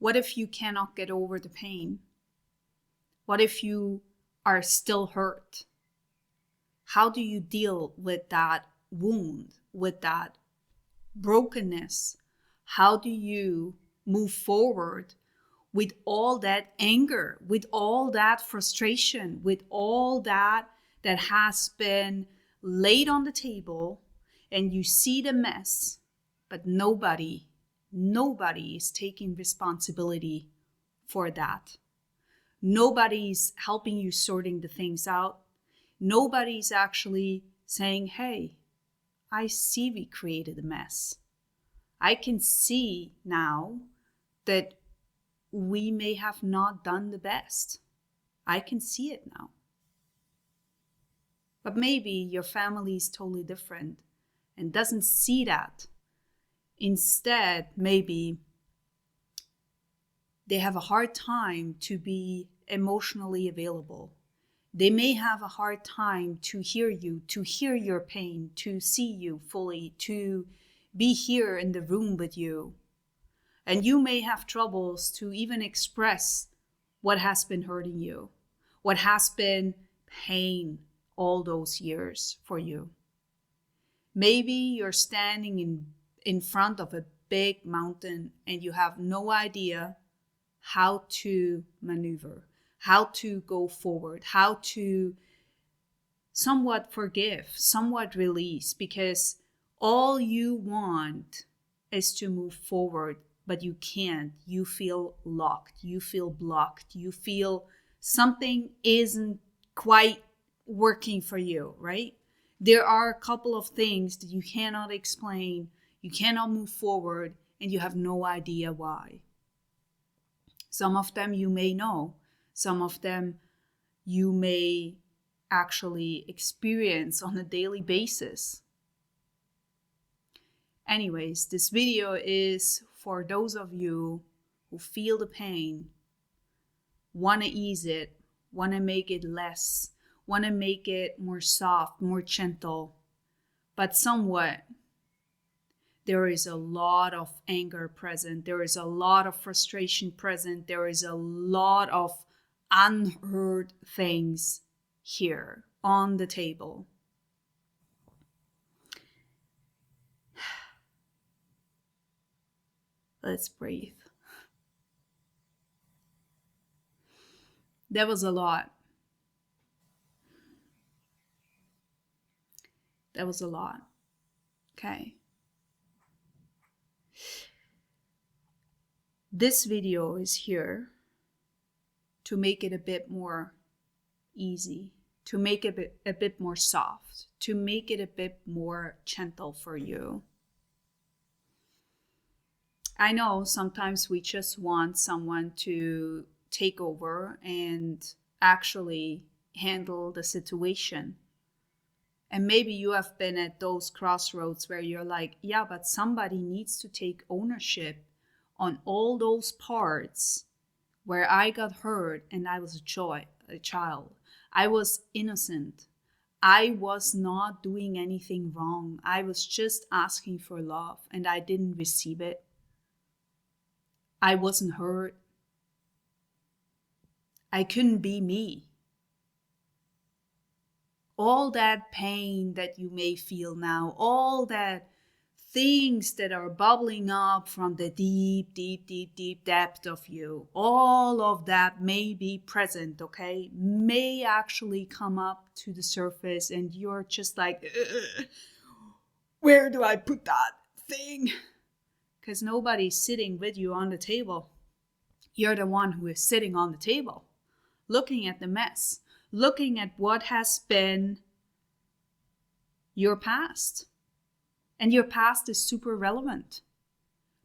What if you cannot get over the pain? What if you are still hurt? How do you deal with that wound, with that brokenness? How do you move forward with all that anger, with all that frustration, with all that has been laid on the table, and you see the mess, but nobody is taking responsibility for that. Nobody's helping you sorting the things out. Nobody's actually saying, hey, I see we created a mess. I can see now that we may have not done the best. I can see it now. But maybe your family is totally different and doesn't see that. Instead, maybe they have a hard time to be emotionally available. They may have a hard time to hear you, to hear your pain, to see you fully, to be here in the room with you. And you may have troubles to even express what has been hurting you, what has been pain all those years for you. Maybe you're standing in front of a big mountain and you have no idea how to maneuver, how to go forward, how to somewhat forgive, somewhat release, because all you want is to move forward, but you can't. You feel locked, you feel blocked, you feel something isn't quite working for you, right? There are a couple of things that you cannot explain, you cannot move forward, and you have no idea why. Some of them you may know, some of them you may actually experience on a daily basis. Anyways, this video is for those of you who feel the pain, want to ease it, want to make it less, want to make it more soft, more gentle, but somewhat there is a lot of anger present, there is a lot of frustration present, there is a lot of unheard things here on the table. Let's breathe. That was a lot. That was a lot. Okay. This video is here to make it a bit more easy, to make it a bit more soft, to make it a bit more gentle for you. I know sometimes we just want someone to take over and actually handle the situation. And maybe you have been at those crossroads where you're like, yeah, but somebody needs to take ownership on all those parts where I got hurt and I was a child. I was innocent. I was not doing anything wrong. I was just asking for love and I didn't receive it. I wasn't hurt. I couldn't be me. All that pain that you may feel now, all that things that are bubbling up from the deep depth of you, all of that may be present, okay? May actually come up to the surface and you're just like, where do I put that thing? Because nobody's sitting with you on the table. You're the one who is sitting on the table, looking at the mess, looking at what has been your past. And your past is super relevant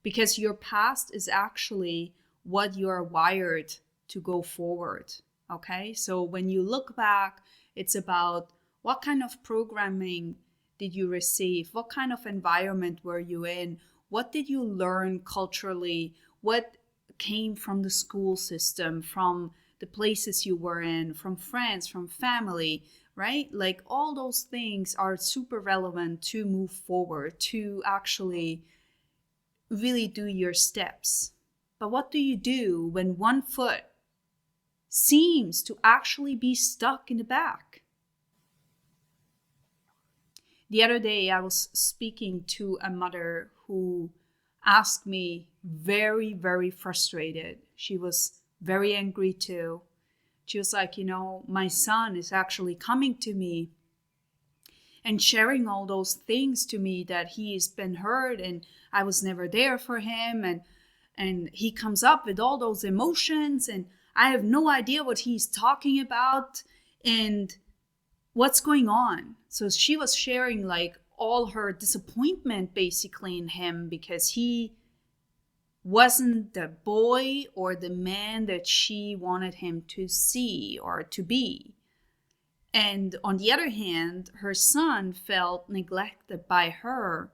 because your past is actually what you are wired to go forward. Okay, so when you look back, it's about what kind of programming did you receive? What kind of environment were you in? What did you learn culturally? What came from the school system, from the places you were in, from friends, from family, right? Like all those things are super relevant to move forward, to actually really do your steps. But what do you do when one foot seems to actually be stuck in the back? The other day, I was speaking to a mother who asked me, very, very frustrated. She was very angry too. She was like, my son is actually coming to me and sharing all those things to me, that he's been hurt and I was never there for him. And he comes up with all those emotions and I have no idea what he's talking about and what's going on. So she was sharing like all her disappointment basically in him, because he wasn't the boy or the man that she wanted him to see or to be. And on the other hand, her son felt neglected by her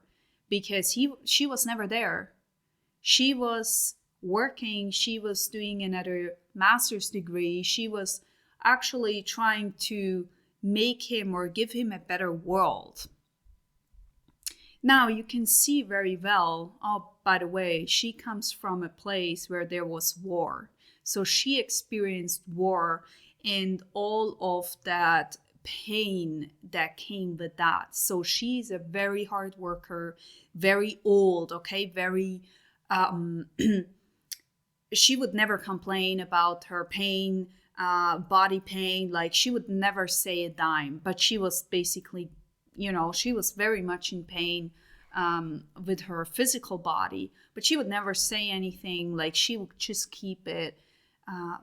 because she was never there. She was working, she was doing another master's degree, she was actually trying to make him or give him a better world. Now you can see very well, oh, by the way, she comes from a place where there was war. So she experienced war and all of that pain that came with that. So she's a very hard worker, very old, okay, very, she would never complain about her pain, body pain. Like she would never say a dime, but she was basically, she was very much in pain with her physical body, but she would never say anything. Like she would just keep it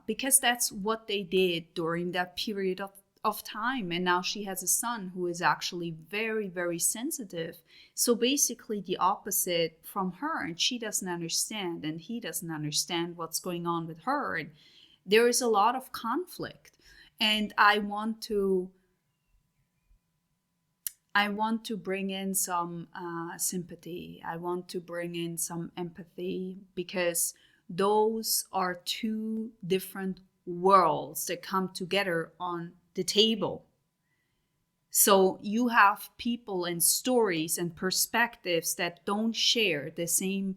because that's what they did during that period of time. And now she has a son who is actually very, very sensitive. So basically the opposite from her, and she doesn't understand, and he doesn't understand what's going on with her. And there is a lot of conflict. And I want to bring in some sympathy. I want to bring in some empathy, because those are two different worlds that come together on the table. So you have people and stories and perspectives that don't share the same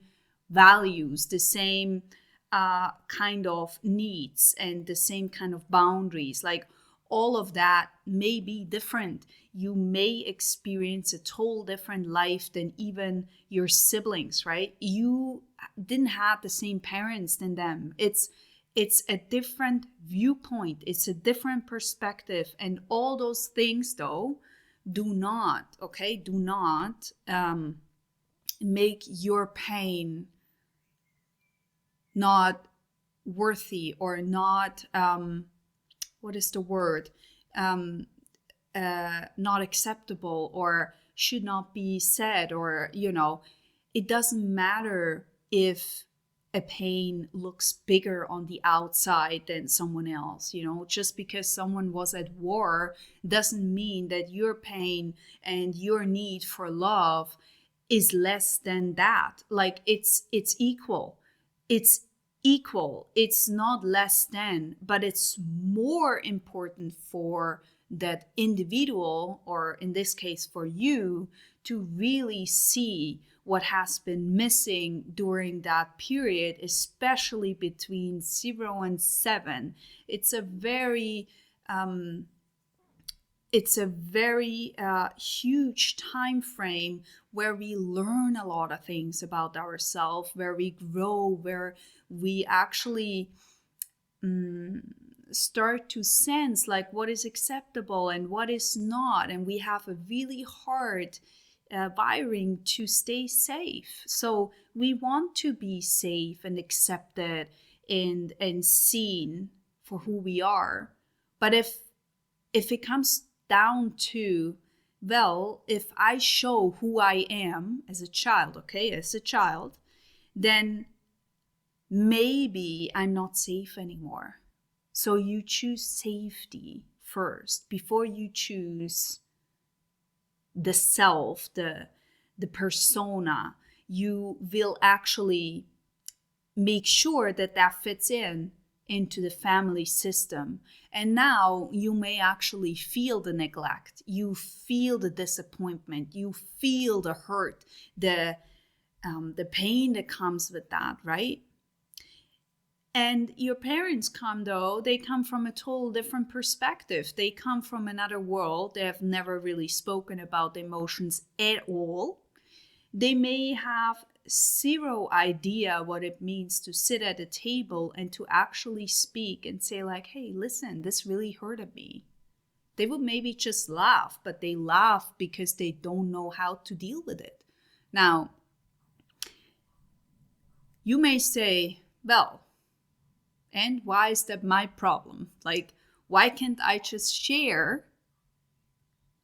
values, the same kind of needs, and the same kind of boundaries. Like all of that may be different. You may experience a total different life than even your siblings, right? You didn't have the same parents than them. It's a different viewpoint. It's a different perspective. And all those things, though, do not make your pain not worthy or not, what is the word? Not acceptable, or should not be said, or, it doesn't matter if a pain looks bigger on the outside than someone else. Just because someone was at war doesn't mean that your pain and your need for love is less than that. Like it's equal. It's equal. It's not less than, but it's more important for that individual, or in this case for you, to really see what has been missing during that period, especially between 0 and 7. It's a very huge time frame where we learn a lot of things about ourselves, where we grow, where we actually start to sense like what is acceptable and what is not. And we have a really hard wiring to stay safe. So we want to be safe and accepted and seen for who we are. But if it comes down to, well, if I show who I am as a child, then maybe I'm not safe anymore. So you choose safety first before you choose the self, the persona. You will actually make sure that fits into the family system. And now you may actually feel the neglect. You feel the disappointment. You feel the hurt, the pain that comes with that, right? And your parents come, though, they come from a total different perspective. They come from another world. They have never really spoken about emotions at all. They may have zero idea what it means to sit at a table and to actually speak and say, like, hey, listen, this really hurted me. They would maybe just laugh, but they laugh because they don't know how to deal with it. Now, you may say, well, and why is that my problem? Like, why can't I just share?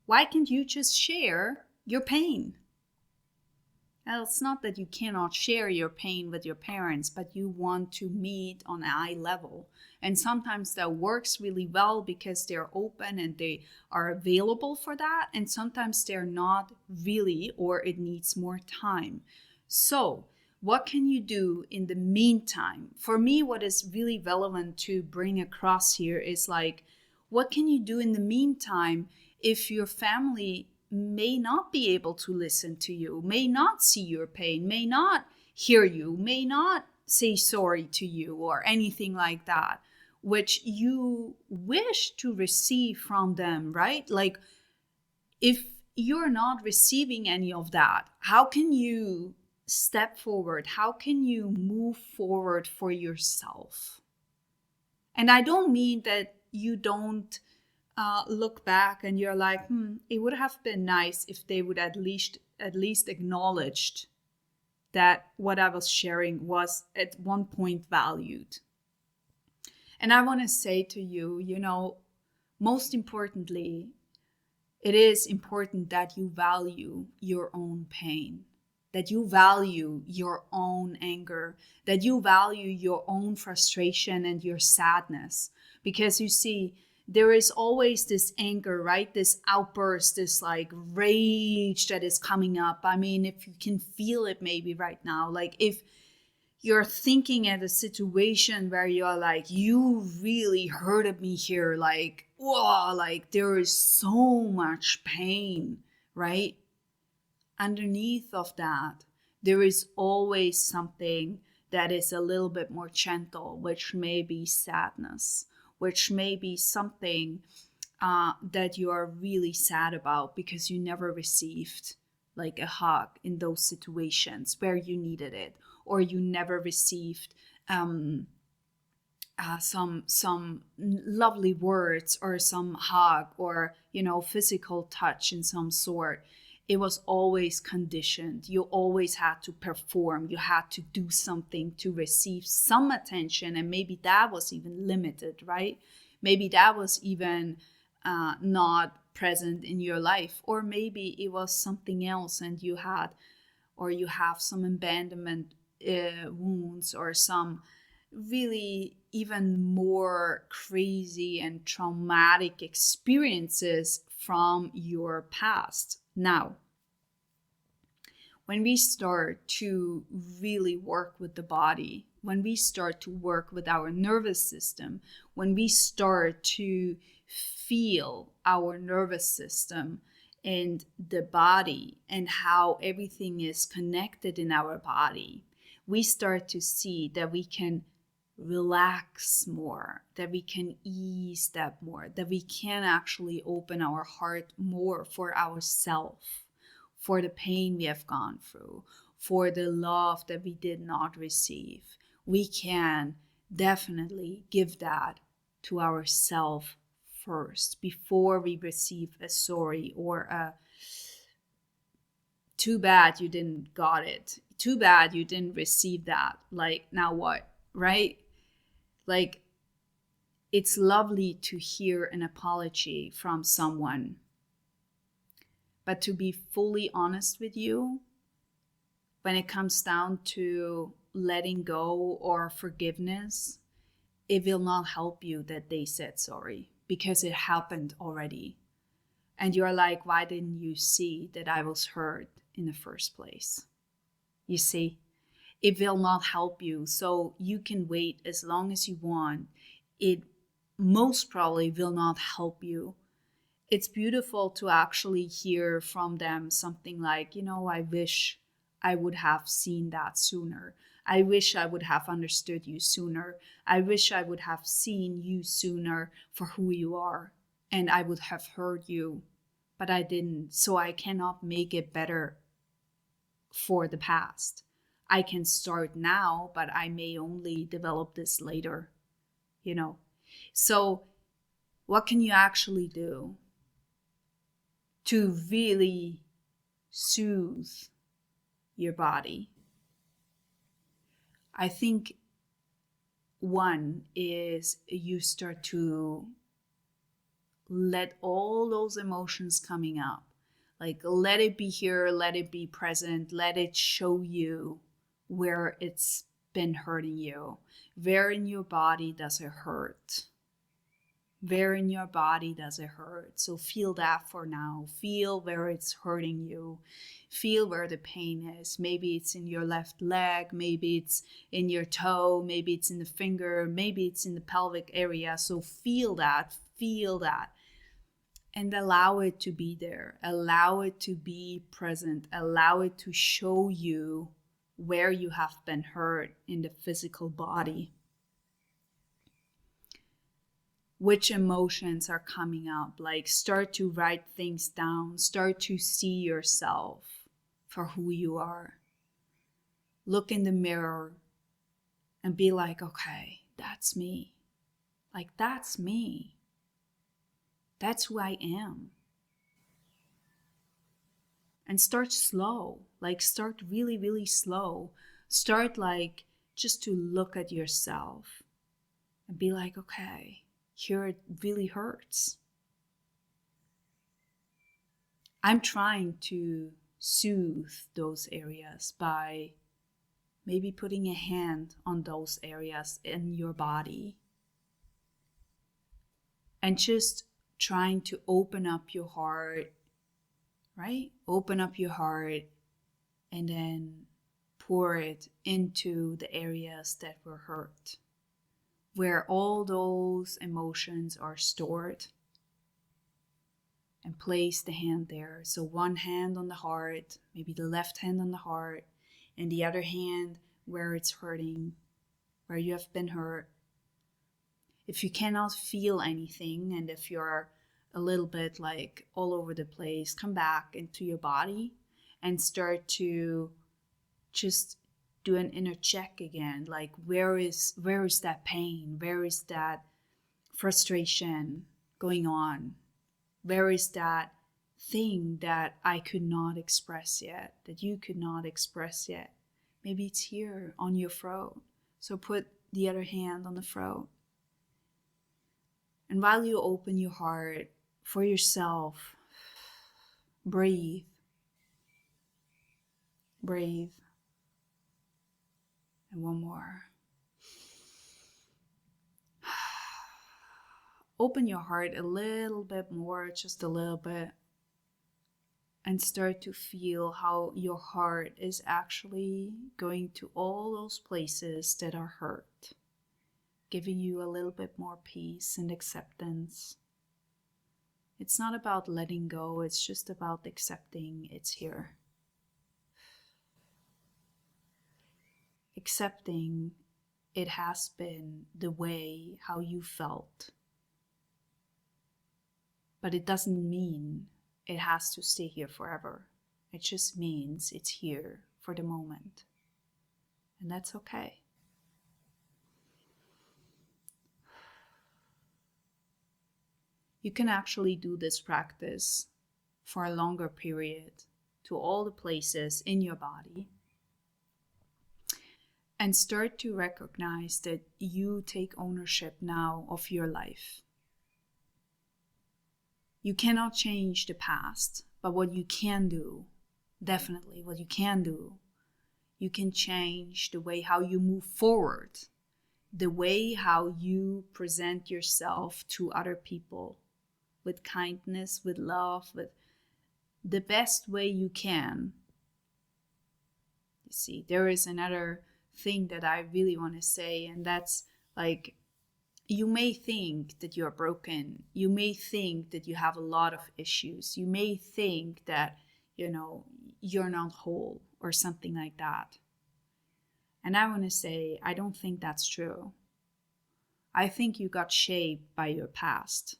Why can't you just share your pain? Well, it's not that you cannot share your pain with your parents, but you want to meet on an eye level. And sometimes that works really well because they're open and they are available for that. And sometimes they're not really, or it needs more time. So, what can you do in the meantime? For me, what is really relevant to bring across here is like, what can you do in the meantime if your family may not be able to listen to you, may not see your pain, may not hear you, may not say sorry to you or anything like that, which you wish to receive from them, right? Like, if you're not receiving any of that, how can you step forward? How can you move forward for yourself? And I don't mean that you don't look back and you're like, it would have been nice if they would at least acknowledged that what I was sharing was at one point valued. And I want to say to you, most importantly, it is important that you value your own pain, that you value your own anger, that you value your own frustration and your sadness. Because you see, there is always this anger, right? This outburst, this like rage that is coming up. I mean, if you can feel it maybe right now, like if you're thinking at a situation where you're like, you really hurted me here, like, whoa, like there is so much pain, right? Underneath of that, there is always something that is a little bit more gentle, which may be sadness, which may be something that you are really sad about because you never received like a hug in those situations where you needed it, or you never received some lovely words or some hug or physical touch in some sort. It was always conditioned. You always had to perform. You had to do something to receive some attention, and maybe that was even limited, right? Maybe that was even not present in your life, or maybe it was something else, and you have some abandonment wounds or some really even more crazy and traumatic experiences from your past. Now, when we start to really work with the body, when we start to work with our nervous system, when we start to feel our nervous system and the body and how everything is connected in our body, we start to see that we can relax more, that we can ease that more, that we can actually open our heart more for ourselves, for the pain we have gone through, for the love that we did not receive. We can definitely give that to ourselves first before we receive a sorry or a too bad you didn't got it. Too bad you didn't receive that. Like, now what, right? Like, it's lovely to hear an apology from someone. But to be fully honest with you, when it comes down to letting go or forgiveness, it will not help you that they said sorry because it happened already. And you're like, why didn't you see that I was hurt in the first place? You see? It will not help you. So you can wait as long as you want. It most probably will not help you. It's beautiful to actually hear from them something like, I wish I would have seen that sooner. I wish I would have understood you sooner. I wish I would have seen you sooner for who you are, and I would have heard you, but I didn't. So I cannot make it better for the past. I can start now, but I may only develop this later, you know. So, what can you actually do to really soothe your body? I think one is you start to let all those emotions coming up, like let it be here, let it be present, let it show you where it's been hurting you. Where in your body does it hurt? Where in your body does it hurt? So feel that for now. Feel where it's hurting you. Feel where the pain is. Maybe it's in your left leg. Maybe it's in your toe. Maybe it's in the finger. Maybe it's in the pelvic area. So feel that. Feel that. And allow it to be there. Allow it to be present. Allow it to show you where you have been hurt in the physical body. Which emotions are coming up. Like, start to write things down. Start to see yourself for who you are. Look in the mirror and be like, okay, that's me. Like, that's me. That's who I am. And start slow. Like, start really, really slow. Start like just to look at yourself and be like, okay, here it really hurts. I'm trying to soothe those areas by maybe putting a hand on those areas in your body and just trying to open up your heart, right? Open up your heart and then pour it into the areas that were hurt, where all those emotions are stored, and place the hand there. So one hand on the heart, maybe the left hand on the heart, and the other hand where it's hurting, where you have been hurt. If you cannot feel anything, and if you're a little bit like all over the place, come back into your body and start to just do an inner check again. Like, where is that pain? Where is that frustration going on? Where is that thing that I could not express yet, that you could not express yet? Maybe it's here on your throat. So put the other hand on the throat. And while you open your heart for yourself, breathe. Breathe. And one more. Open your heart a little bit more, just a little bit. And start to feel how your heart is actually going to all those places that are hurt, giving you a little bit more peace and acceptance. It's not about letting go, it's just about accepting it's here. Accepting it has been the way how you felt. But it doesn't mean it has to stay here forever. It just means it's here for the moment. And that's okay. You can actually do this practice for a longer period to all the places in your body. And start to recognize that you take ownership now of your life. You cannot change the past, but what you can do, definitely what you can do, you can change the way how you move forward, the way how you present yourself to other people, with kindness, with love, with the best way you can. You see, there is another thing that I really want to say, and that's like, you may think that you're broken. You may think that you have a lot of issues. You may think that, you're not whole or something like that. And I want to say, I don't think that's true. I think you got shaped by your past.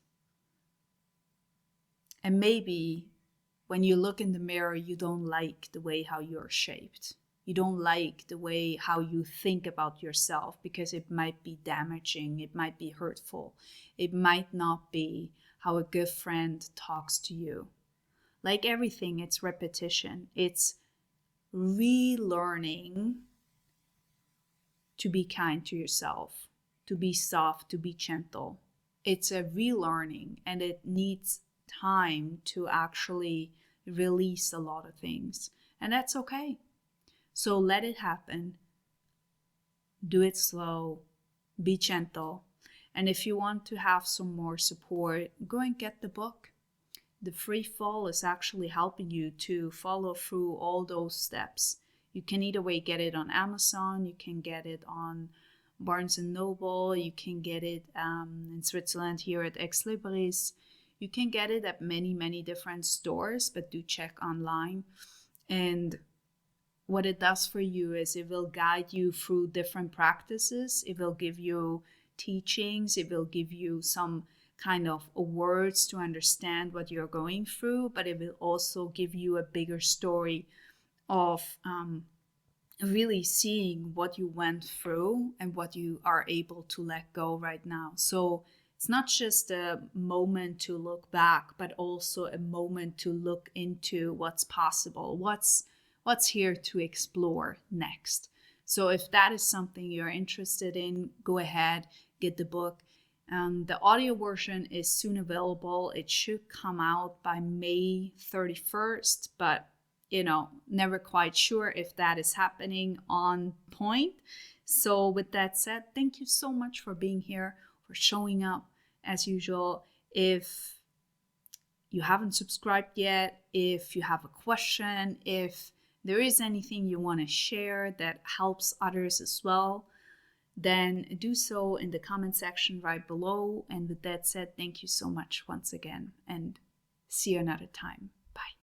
And maybe when you look in the mirror, you don't like the way how you're shaped. You don't like the way how you think about yourself because it might be damaging, it might be hurtful, it might not be how a good friend talks to you. Like everything, it's repetition. It's relearning to be kind to yourself, to be soft, to be gentle. It's a relearning, and it needs time to actually release a lot of things. And that's okay. So let it happen. Do it slow. Be gentle. And if you want to have some more support, go and get the book. The free fall is actually helping you to follow through all those steps. You can either way get it on Amazon, you can get it on Barnes & Noble, you can get it in Switzerland here at Ex Libris. You can get it at many, many different stores, but do check online. And what it does for you is it will guide you through different practices. It will give you teachings. It will give you some kind of words to understand what you're going through, but it will also give you a bigger story of really seeing what you went through and what you are able to let go right now. So it's not just a moment to look back, but also a moment to look into what's possible, what's here to explore next. So if that is something you're interested in, go ahead, get the book. The audio version is soon available. It should come out by May 31st, but never quite sure if that is happening on point. So with that said, thank you so much for being here, for showing up as usual. If you haven't subscribed yet, if you have a question, if there is anything you want to share that helps others as well, then do so in the comment section right below. And with that said, thank you so much once again, and see you another time. Bye.